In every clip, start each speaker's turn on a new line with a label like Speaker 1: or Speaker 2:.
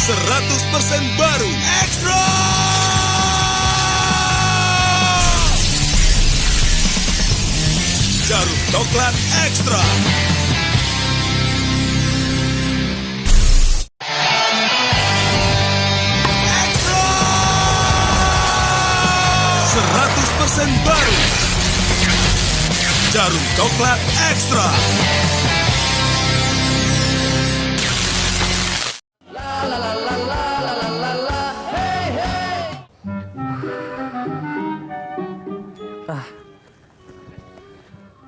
Speaker 1: 100% baru Extra. Jarum coklat Extra. Extra 100% baru Jarum coklat Extra.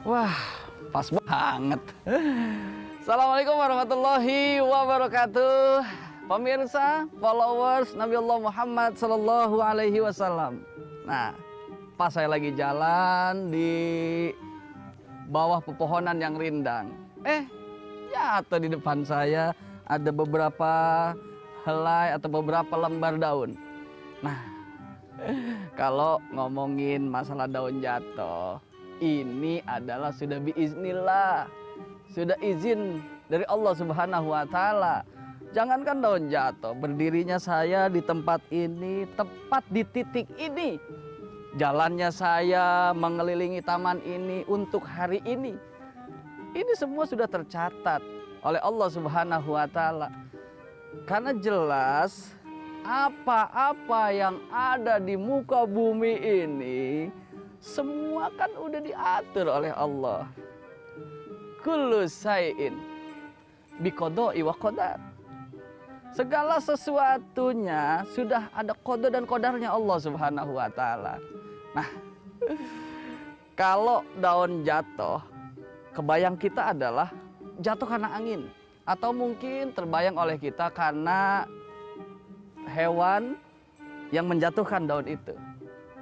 Speaker 2: Wah, pas banget. Assalamualaikum warahmatullahi wabarakatuh. Pemirsa, followers Nabi Allah Muhammad Sallallahu Alaihi Wasallam. Nah, pas saya lagi jalan di bawah pepohonan yang rindang, jatuh di depan saya ada beberapa helai atau beberapa lembar daun. Nah, kalau ngomongin masalah daun jatuh, ini adalah sudah biiznillah, sudah izin dari Allah Subhanahu wa Ta'ala. Jangankan daun jatuh, berdirinya saya di tempat ini, tepat di titik ini, jalannya saya mengelilingi taman ini untuk hari ini semua sudah tercatat oleh Allah Subhanahu wa Ta'ala. Karena jelas apa-apa yang ada di muka bumi ini semua kan udah diatur oleh Allah. Kullu syai'in biqada'i wa qadar. Segala sesuatunya sudah ada qada dan qadarnya Allah Subhanahu wa Ta'ala. Nah, kalau daun jatuh, kebayang kita adalah jatuh karena angin, atau mungkin terbayang oleh kita karena hewan yang menjatuhkan daun itu.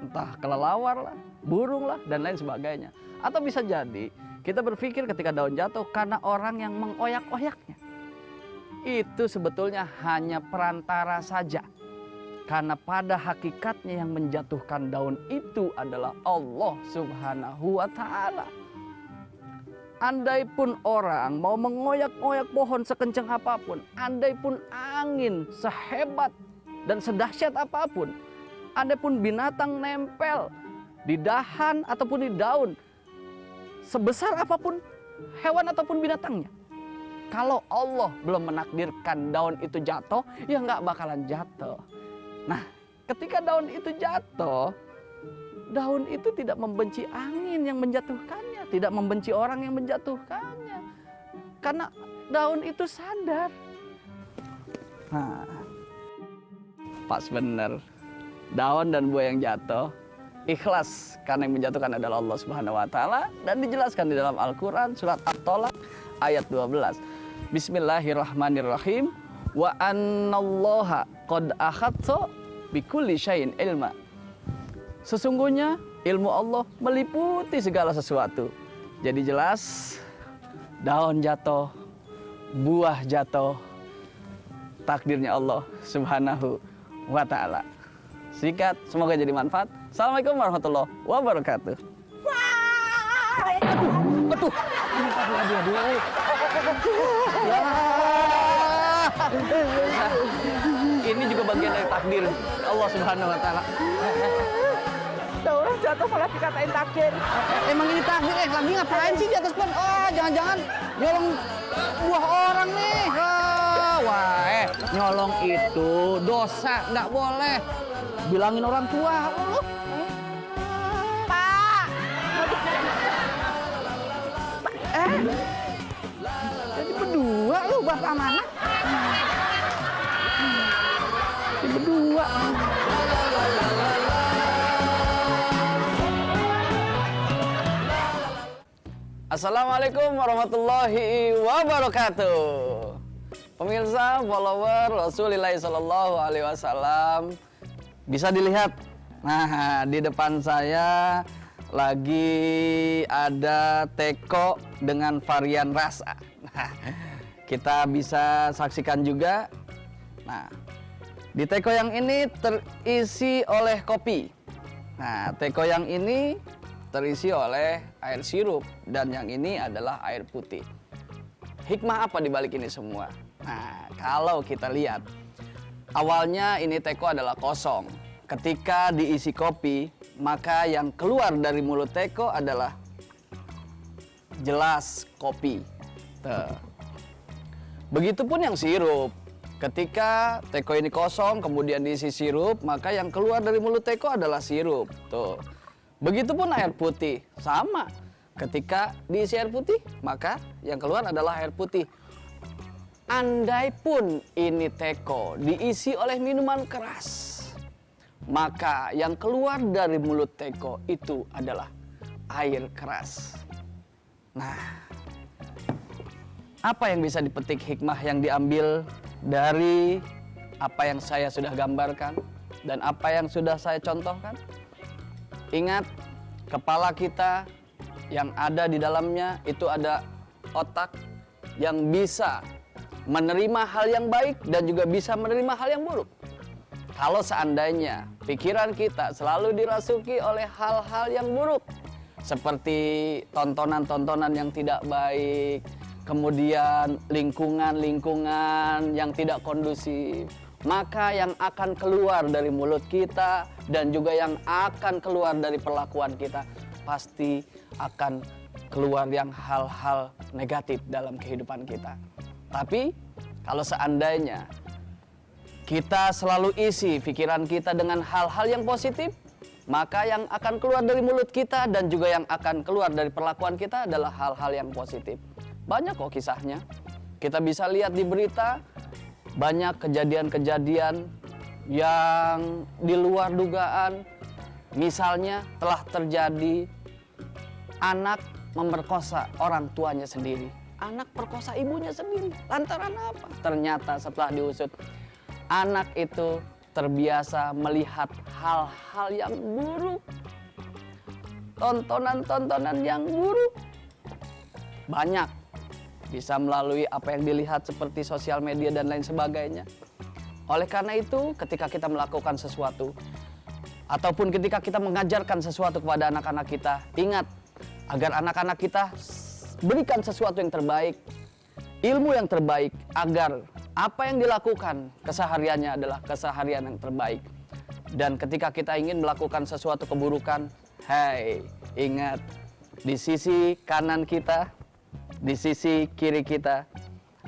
Speaker 2: Entah kelelawar lah, burung lah, dan lain sebagainya. Atau bisa jadi kita berpikir ketika daun jatuh karena orang yang mengoyak-oyaknya. Itu sebetulnya hanya perantara saja. Karena pada hakikatnya yang menjatuhkan daun itu adalah Allah Subhanahu wa Ta'ala. Andai pun orang mau mengoyak-oyak pohon sekencang apapun, andai pun angin sehebat dan sedahsyat apapun, andai pun binatang nempel di dahan ataupun di daun, sebesar apapun hewan ataupun binatangnya, kalau Allah belum menakdirkan daun itu jatuh, ya nggak bakalan jatuh. Nah, ketika daun itu jatuh, daun itu tidak membenci angin yang menjatuhkannya, tidak membenci orang yang menjatuhkannya, karena daun itu sadar. Nah, pas bener, daun dan buah yang jatuh ikhlas karena yang menjatuhkan adalah Allah Subhanahu wa Ta'ala, dan dijelaskan di dalam Al-Qur'an surat At-Tolak ayat 12. Bismillahirrahmanirrahim. Wa annallaha qad akhadha bikulli syai'in ilma. Sesungguhnya ilmu Allah meliputi segala sesuatu. Jadi jelas daun jatuh, buah jatuh, takdirnya Allah Subhanahu wa Ta'ala. Sikat, semoga jadi manfaat. Assalamualaikum warahmatullahi wabarakatuh. Aduh. Ini juga bagian dari takdir Allah Subhanahu wa Ta'ala.
Speaker 3: Daun jatuh malah dikatain takdir.
Speaker 2: Emang ini takdir, lagi ngapain sih di atas pohon? Jangan-jangan nyolong buah orang nih. Nyolong itu dosa, nggak boleh. Bilangin orang tua.
Speaker 3: Pak.
Speaker 2: Jadi berdua lu bapak mana? Jadi berdua. Assalamualaikum warahmatullahi wabarakatuh. Pemirsa, follower Rasulullah Sallallahu Alaihi Wasallam, bisa dilihat. Nah, di depan saya lagi ada teko dengan varian rasa. Nah, kita bisa saksikan juga. Nah, di teko yang ini terisi oleh kopi. Nah, teko yang ini terisi oleh air sirup, dan yang ini adalah air putih. Hikmah apa di balik ini semua? Nah, kalau kita lihat, Awalnya ini teko adalah kosong. Ketika diisi kopi, maka yang keluar dari mulut teko adalah jelas kopi. Tuh. Begitupun yang sirup. Ketika teko ini kosong, kemudian diisi sirup, maka yang keluar dari mulut teko adalah sirup. Tuh. Begitupun air putih, sama. Ketika diisi air putih, maka yang keluar adalah air putih. Andai pun ini teko diisi oleh minuman keras, maka yang keluar dari mulut teko itu adalah air keras. Nah, apa yang bisa dipetik hikmah yang diambil dari apa yang saya sudah gambarkan dan apa yang sudah saya contohkan? Ingat, kepala kita yang ada di dalamnya itu ada otak yang bisa menerima hal yang baik dan juga bisa menerima hal yang buruk. Kalau seandainya pikiran kita selalu dirasuki oleh hal-hal yang buruk, seperti tontonan-tontonan yang tidak baik, kemudian lingkungan-lingkungan yang tidak kondusif, maka yang akan keluar dari mulut kita dan juga yang akan keluar dari perlakuan kita pasti akan keluar yang hal-hal negatif dalam kehidupan kita. Tapi kalau seandainya kita selalu isi pikiran kita dengan hal-hal yang positif, maka yang akan keluar dari mulut kita dan juga yang akan keluar dari perlakuan kita adalah hal-hal yang positif. Banyak kok kisahnya. Kita bisa lihat di berita, banyak kejadian-kejadian yang di luar dugaan. Misalnya telah terjadi anak memperkosa orang tuanya sendiri. Anak perkosa ibunya sendiri. Lantaran apa? Ternyata setelah diusut, anak itu terbiasa melihat hal-hal yang buruk. Tontonan-tontonan yang buruk. Banyak. Bisa melalui apa yang dilihat seperti sosial media dan lain sebagainya. Oleh karena itu, ketika kita melakukan sesuatu, ataupun ketika kita mengajarkan sesuatu kepada anak-anak kita, ingat, agar anak-anak kita berikan sesuatu yang terbaik, ilmu yang terbaik, agar apa yang dilakukan kesehariannya adalah keseharian yang terbaik. Dan ketika kita ingin melakukan sesuatu keburukan, hey, ingat, di sisi kanan kita, di sisi kiri kita,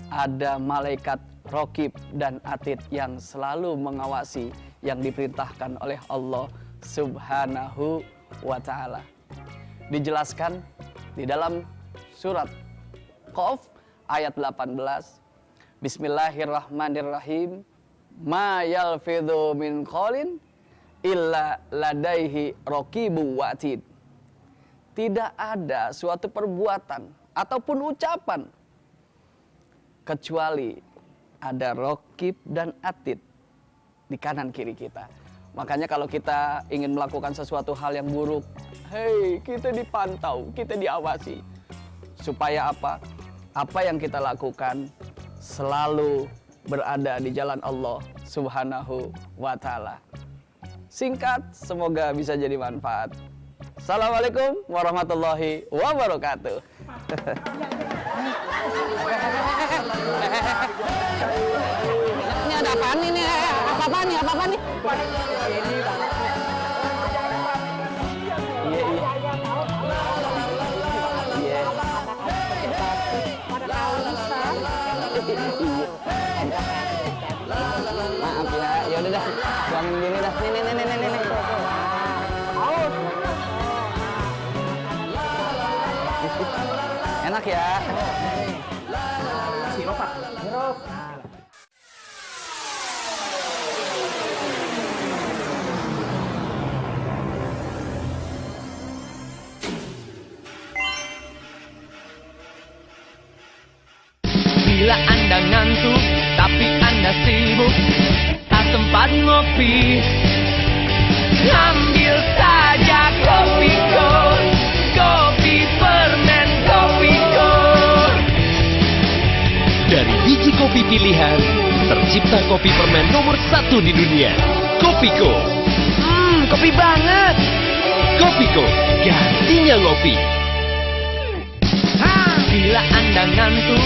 Speaker 2: ada malaikat Raqib dan Atid yang selalu mengawasi yang diperintahkan oleh Allah Subhanahu wa Ta'ala. Dijelaskan di dalam surat Qaf ayat 18. Bismillahirrahmanirrahim. Ma yalfidhu min qaulin illa ladaihi raqibun atid. Tidak ada suatu perbuatan ataupun ucapan kecuali ada Raqib dan Atid di kanan kiri kita. Makanya kalau kita ingin melakukan sesuatu hal yang buruk, hey, kita dipantau, kita diawasi. Supaya apa? Apa yang kita lakukan selalu berada di jalan Allah Subhanahu wa Ta'ala. Singkat, semoga bisa jadi manfaat. Assalamualaikum warahmatullahi wabarakatuh.
Speaker 4: Ini ada apaan ini? Apa-apaan nih? Apa-apaan nih?
Speaker 2: Maaf ya, yaudah dah, buangin diri dah. Nih. Enak ya.
Speaker 3: Sirup Pak. Sirup.
Speaker 5: Bila Anda ngantuk, tapi Anda sibuk, tak sempat ngopi, ambil saja Kopiko, kopi permen Kopiko.
Speaker 6: Dari biji kopi pilihan, tercipta kopi permen nomor 1 di dunia. Kopiko.
Speaker 5: Kopi banget.
Speaker 6: Kopiko, gantinya ngopi.
Speaker 5: Bila Anda ngantuk,